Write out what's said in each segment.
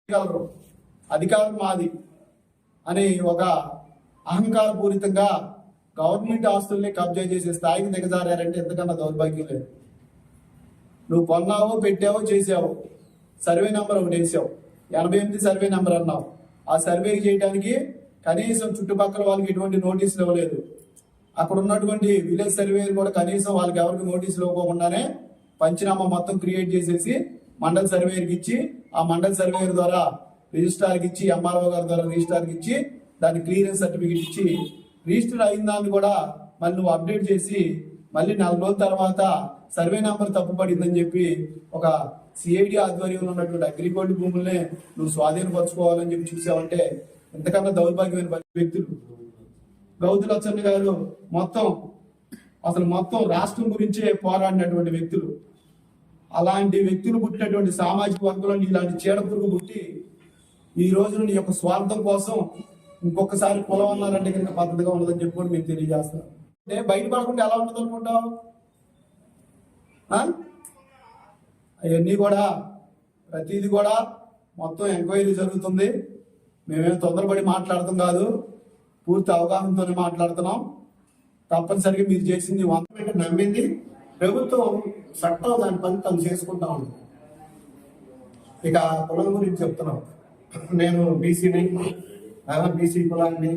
అధికారం మాది అని ఒక అహంకారపూరితంగా గవర్నమెంట్ ఆస్తుల్ని కబ్జా చేసే స్థాయికి దిగజారంటే ఎంతకన్నా దౌర్భాగ్యం లేదు. నువ్వు కొన్నావో పెట్టావో చేసావు, సర్వే నెంబర్ ఒకటి వేసావు, 88 సర్వే నెంబర్ అన్నావు. ఆ సర్వే చేయడానికి కనీసం చుట్టుపక్కల వాళ్ళకి ఎటువంటి నోటీసులు ఇవ్వలేదు. అక్కడ ఉన్నటువంటి విలేజ్ సర్వేలు కూడా కనీసం వాళ్ళకి ఎవరికి నోటీసులు ఇవ్వకుండానే పంచనామా మొత్తం క్రియేట్ చేసేసి మండల్ సర్వేకి ఇచ్చి, ఆ మండల్ సర్వేయర్ ద్వారా రిజిస్ట్రార్కి ఇచ్చి, ఎంఆర్ఓ గారి ద్వారా రిజిస్ట్రార్కి ఇచ్చి, దాని క్లియరెన్స్ సర్టిఫికేట్ ఇచ్చి, రిజిస్టర్ అయిన దాన్ని కూడా మళ్ళీ నువ్వు అప్డేట్ చేసి మళ్ళీ 4 రోజుల తర్వాత సర్వే నెంబర్ తప్పుపడిందని చెప్పి ఒక సిఐడి ఆధ్వర్యంలో ఉన్నటువంటి అగ్రిగోల్డ్ భూముల్ని నువ్వు స్వాధీనపరచుకోవాలని చెప్పి చూసావంటే ఎంతకన్నా దౌర్భాగ్యమైన వ్యక్తులు. గౌతు లచ్చన్న గారు మొత్తం రాష్ట్రం గురించే పోరాడినటువంటి వ్యక్తులు. అలాంటి వ్యక్తులు పుట్టినటువంటి సామాజిక వర్గంలో ఇలాంటి చీడపురుగు పుట్టి ఈ రోజు నీ యొక్క స్వార్థం కోసం ఇంకొకసారి కులం అన్నారంటే కనుక పద్ధతిగా ఉండదని చెప్పి కూడా మీరు తెలియజేస్తారు. అంటే బయటపడకుండా ఎలా ఉంటుంది అనుకుంటావు? అవన్నీ కూడా ప్రతిదీ కూడా మొత్తం ఎంక్వైరీ జరుగుతుంది. మేమేం తొందరపడి మాట్లాడతాం కాదు, పూర్తి అవగాహనతోనే మాట్లాడుతున్నాం. తప్పనిసరిగా మీరు చేసింది 100% నమ్మింది ప్రభుత్వం, చట్టం దాని పని తను చేసుకుంటా ఉంది. ఇక కులం గురించి చెప్తున్నాం. నేను బీసీని, బీసీ కులాన్ని,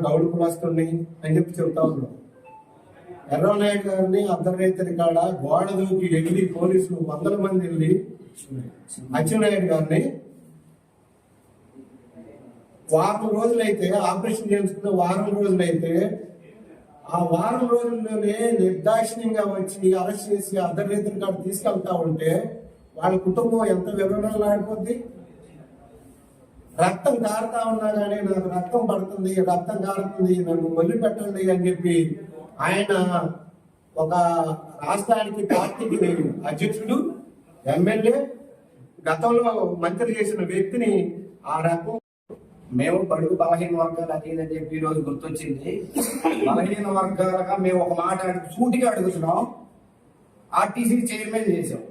గౌడు కులస్తుని అని చెప్పి చెప్తా ఉన్నాం. ఎర్రనాయుడు గారిని అర్ధరైతుడి కాడ గోడ దూకి ఎగిరి పోలీసులు 100 మంది వెళ్ళి అచ్చెన్నాయుడు గారిని వారం రోజులైతే ఆపరేషన్ చేయించుకున్న వారం రోజులైతే ఆ వారం రోజుల్లోనే నిర్దాక్షిణ్యంగా వచ్చి అరెస్ట్ చేసి అర్ధరైతుడి కాడ తీసుకెళ్తా ఉంటే వాళ్ళ కుటుంబం ఎంత వివరణలు ఆడిపోద్ది. రక్తం కారుతా ఉన్నా కానీ నాకు రక్తం పడుతుంది, రక్తం కారుతుంది, నన్ను వదిలి పెట్టండి అని చెప్పి ఆయన ఒక రాష్ట్రానికి పార్టీకి అధ్యక్షుడు, ఎమ్మెల్యే, గతంలో మంత్రి చేసిన వ్యక్తిని ఆ రకం మేము బడుగు బలహీన వర్గాలు అదేదని చెప్పి ఈరోజు గుర్తొచ్చింది. బలహీన వర్గాలుగా మేము ఒక మాట సూటిగా అడుగుతున్నాం. ఆర్టీసీ చైర్మన్ చేసాం,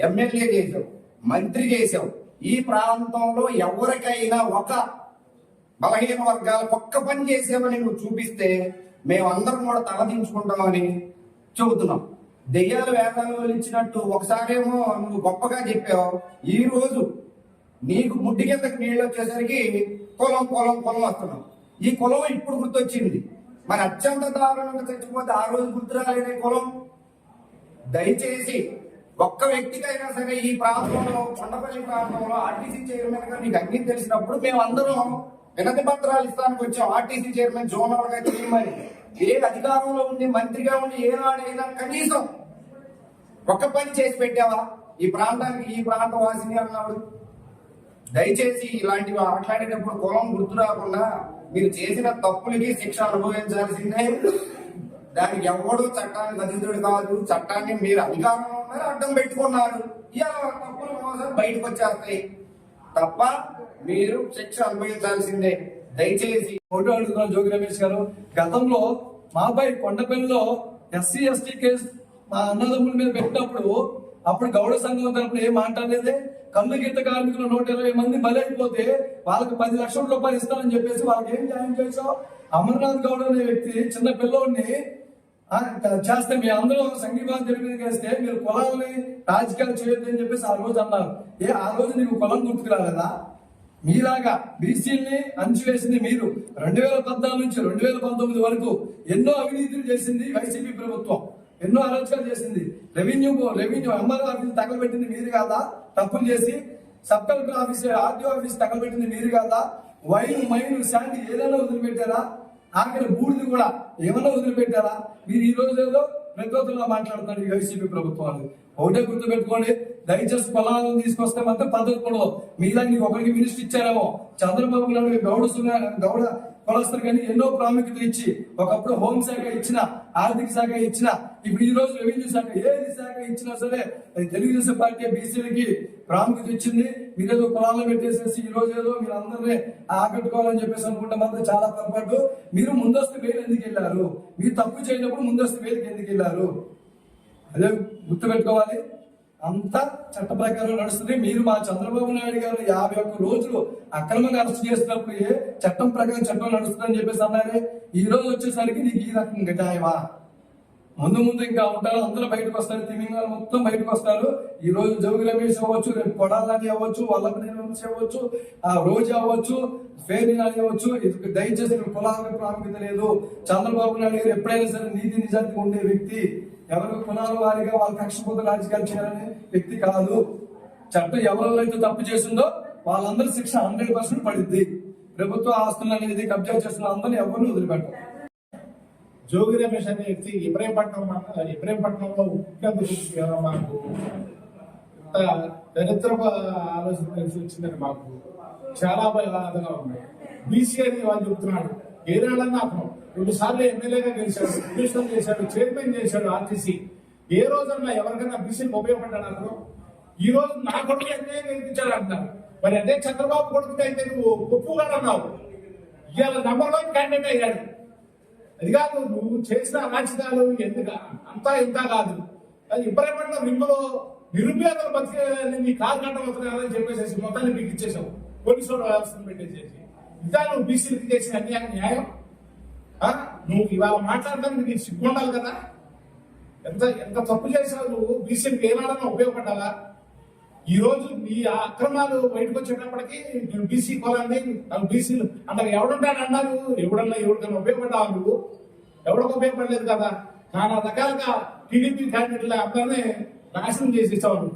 ఎమ్మెల్యే చేసాం, మంత్రి చేసాం. ఈ ప్రాంతంలో ఎవరికైనా ఒక బలహీన వర్గాలకు ఒక్క పని చేసామని నువ్వు చూపిస్తే మేమందరం కూడా తలదించుకుంటామని చెబుతున్నాం. దెయ్యాలు వేదాలు ఇచ్చినట్టు ఒకసారేమో నువ్వు గొప్పగా చెప్పావు, ఈ రోజు నీకు ముడ్డి కిందకి నీళ్ళు వచ్చేసరికి కులం కులం కులం వస్తున్నావు. ఈ కులం ఇప్పుడు గుర్తొచ్చింది. మరి అత్యంత దారుణంగా చచ్చిపోతే ఆ రోజు గుర్తు రాలేదే కులం. దయచేసి ఒక్క వ్యక్తికైనా సరే ఈ ప్రాంతంలో, కొండపల్లి ప్రాంతంలో ఆర్టీసీ చైర్మన్ గా నీకు అన్ని తెలిసినప్పుడు మేమందరం వినతి పత్రాలు ఇస్తానికి వచ్చాం. ఆర్టీసీ చైర్మన్ జోనల్ గా చేయమని. ఏ అధికారంలో ఉండి మంత్రిగా ఉండి ఏనాడైనా కనీసం ఒక్క పని చేసి పెట్టావా ఈ ప్రాంతానికి? ఈ ప్రాంత వాసిని అన్నాడు. దయచేసి ఇలాంటివి మాట్లాడేటప్పుడు కులం గుర్తు రాకుండా మీరు చేసిన తప్పులకి శిక్ష అనుభవించాల్సిందే. దానికి ఎవడు చట్టానికి అతీతుడు కాదు. చట్టాన్ని మీరు అధికారంలో ఉన్నారు, అడ్డం పెట్టుకున్నారు. ఇలా తప్పులు కోసం బయటకు వచ్చేస్తాయి తప్ప మీరు శిక్ష అనుభవించాల్సిందే. దయచేసి ఫోటో అడుగుతున్నాను. జోగి రమేష్ గారు, గతంలో మాపై కొండపల్లిలో ఎస్సీ ఎస్టీ కేసు మా అన్నదమ్ముల మీద పెట్టినప్పుడు అప్పుడు గౌడ సంఘం తరపున ఏం మాట్లాడలేదే. కమ్మ గీత కార్మికులు 120 మంది బలైపోతే వాళ్ళకి 10 లక్షల రూపాయలు ఇస్తానని చెప్పేసి వాళ్ళకి ఏం న్యాయం చేసావు? అమర్నాథ్ గౌడ్ అనే వ్యక్తి చిన్న పిల్లోడిని చేస్తే మీ అందరూ సంఘీభావం తెలియజేస్తే మీరు కులాలని రాజకీయాలు చేయొద్దని చెప్పేసి ఆ రోజు అన్నారు. ఆ రోజు నీకు కులం గుర్తుకు రాలేదా? మీలాగా బీసీని అంచివేసింది మీరు. 2014 నుంచి 2019 వరకు ఎన్నో అవినీతులు చేసింది వైసీపీ ప్రభుత్వం, ఎన్నో అరాచకాలు చేసింది. రెవెన్యూ ఎంఆర్ఓ ఆఫీస్ తగలబెట్టింది మీరు కాదా? తప్పులు చేసి sub collector office, RTO office తగలబెట్టింది మీరు కాదా? వైన్ మైన్ శాంతి ఏదైనా వదిలిపెట్టారా? ఆఖరి బూడిది కూడా ఏమన్నా వదిలిపెట్టారా? మీరు ఈ రోజు ఏదో ప్రతిపత్తుల్లో మాట్లాడుతున్నారు ఈ వైసీపీ ప్రభుత్వాలు. ఒకటే గుర్తు పెట్టుకోండి, దయచేసి పొలాలను తీసుకొస్తే మాత్రం పద్ధతి కూడా మీలా నీకు ఒకరికి మినిస్టర్ ఇచ్చారేమో. చంద్రబాబు నాయుడు గౌడ కులస్తులు కానీ ఎన్నో ప్రాముఖ్యత ఇచ్చి ఒకప్పుడు హోంశాఖ ఇచ్చిన, ఆర్థిక శాఖ ఇచ్చిన, ఇప్పుడు ఈ రోజు రెవెన్యూ శాఖ, ఏది శాఖ ఇచ్చినా సరే తెలుగుదేశం పార్టీ బీసీలకి ప్రాముఖ్యత ఇచ్చింది. మీరేదో కులాలను పెట్టేసేసి ఈ రోజు ఏదో మీరు అందరినీ ఆకట్టుకోవాలని చెప్పేసి అనుకుంటే మాత్రం చాలా పొరపాటు. మీరు ముందస్తు వేలు ఎందుకు వెళ్ళారు? మీరు తప్పు చేయనప్పుడు ముందస్తు వేలుకి ఎందుకు వెళ్ళారు? అదే గుర్తుపెట్టుకోవాలి. అంతా చట్ట ప్రకారం నడుస్తుంది. మీరు మా చంద్రబాబు నాయుడు గారు 51 రోజులు అక్రమంగా అరెస్ట్ చేసినప్పుడు చట్టం ప్రకారం చట్టం నడుస్తుందని చెప్పేసి అన్నారే. ఈ రోజు వచ్చేసరికి నీకు ఈ రకంగా న్యాయమా? ముందు ముందు ఇంకా ఉంటారు, అందరూ బయటకు వస్తారు, తిమింగాలు మొత్తం బయటకు వస్తారు. ఈ రోజు జోగి రమేష్ అవ్వచ్చు, రేపు కొడాలని అవ్వచ్చు, వల్లభనేని వంశీ అవ్వచ్చు, ఆ రోజు అవ్వచ్చు, ఫేరీని అవ్వచ్చు. ఇది దయచేసి కులాలకు ప్రాముఖ్యత లేదు. చంద్రబాబు నాయుడు గారు ఎప్పుడైనా సరే నీతి నిజానికి ఉండే వ్యక్తి. ఎవరు కులాల వారిగా వాళ్ళ కక్షపూత రాజకీయాలు చేయాలనే వ్యక్తి కాదు. చట్టం ఎవరైతే తప్పు చేసిందో వాళ్ళందరూ శిక్ష 100% పడుద్ది. ప్రభుత్వ ఆస్తులు అనేది కబ్జా చేస్తున్న అందరినీ ఎవరిని వదిలిపెట్టారు. జోగి రమేష్ అనే వ్యక్తి ఇబ్రహీంపట్నంలో ఉప్పినందుకు మాకు దరిద్ర ఆలోచన తెలిసి వచ్చిందని మాకు చాలా బాధగా ఉన్నాయి. బీసీ అని వాళ్ళు చెప్తున్నాడు. ఏనాడన్నా అతను 2 సార్లు ఎమ్మెల్యేగా గెలిచాడు, మినిస్టర్ చేశాడు, చైర్మన్ చేశాడు ఆర్టీసీ. ఏ రోజన్నా ఎవరికైనా బీసీకి ఉపయోగపడ్డాడు అతను? ఈ రోజు నా కొడుకు ఎమ్మెల్యే గెలిపించాడు అంటారు. మరి అదే చంద్రబాబు కొడుకు అయితే నువ్వు ఒప్పుగా అన్నావు. ఇవాళ నంబర్ 1 క్యాండిడేట్ అయ్యాడు. అది కాదు, నువ్వు చేసిన అరాచకాలు ఎందుకు అంతా ఇంత కాదు. అది ఇబ్రహీంపట్నం రింగులో నిరుపేదలు బతికే నీ కారు కట్టబోతున్నారని చెప్పేసి మొత్తాన్ని మీకు ఇచ్చేసావు. పోలీసు వ్యవస్థను పెట్టేసేసి ఇదా నువ్వు బీసీలకి చేసిన న్యాయం? నువ్వు ఇవాళ మాట్లాడడానికి నీకు సిగ్గు ఉండాలి కదా. ఎంత తప్పు చేసావు నువ్వు. బీసీలకి ఏనాడన్నా ఉపయోగపడ్డావా? ఈ రోజు ఈ అక్రమాలు బయటకు వచ్చేటప్పటికి నేను బీసీ కొలాన్ని నాకు బీసీలు అంటే ఎవడుంటాడు అన్నారు. ఎవరికైనా ఉపయోగపడ్డావు నువ్వు? ఎవరికి ఉపయోగపడలేదు కదా. నానా రకాలుగా టీడీపీ క్యాండిడేట్ల అందరినీ నాశనం చేసేసావు.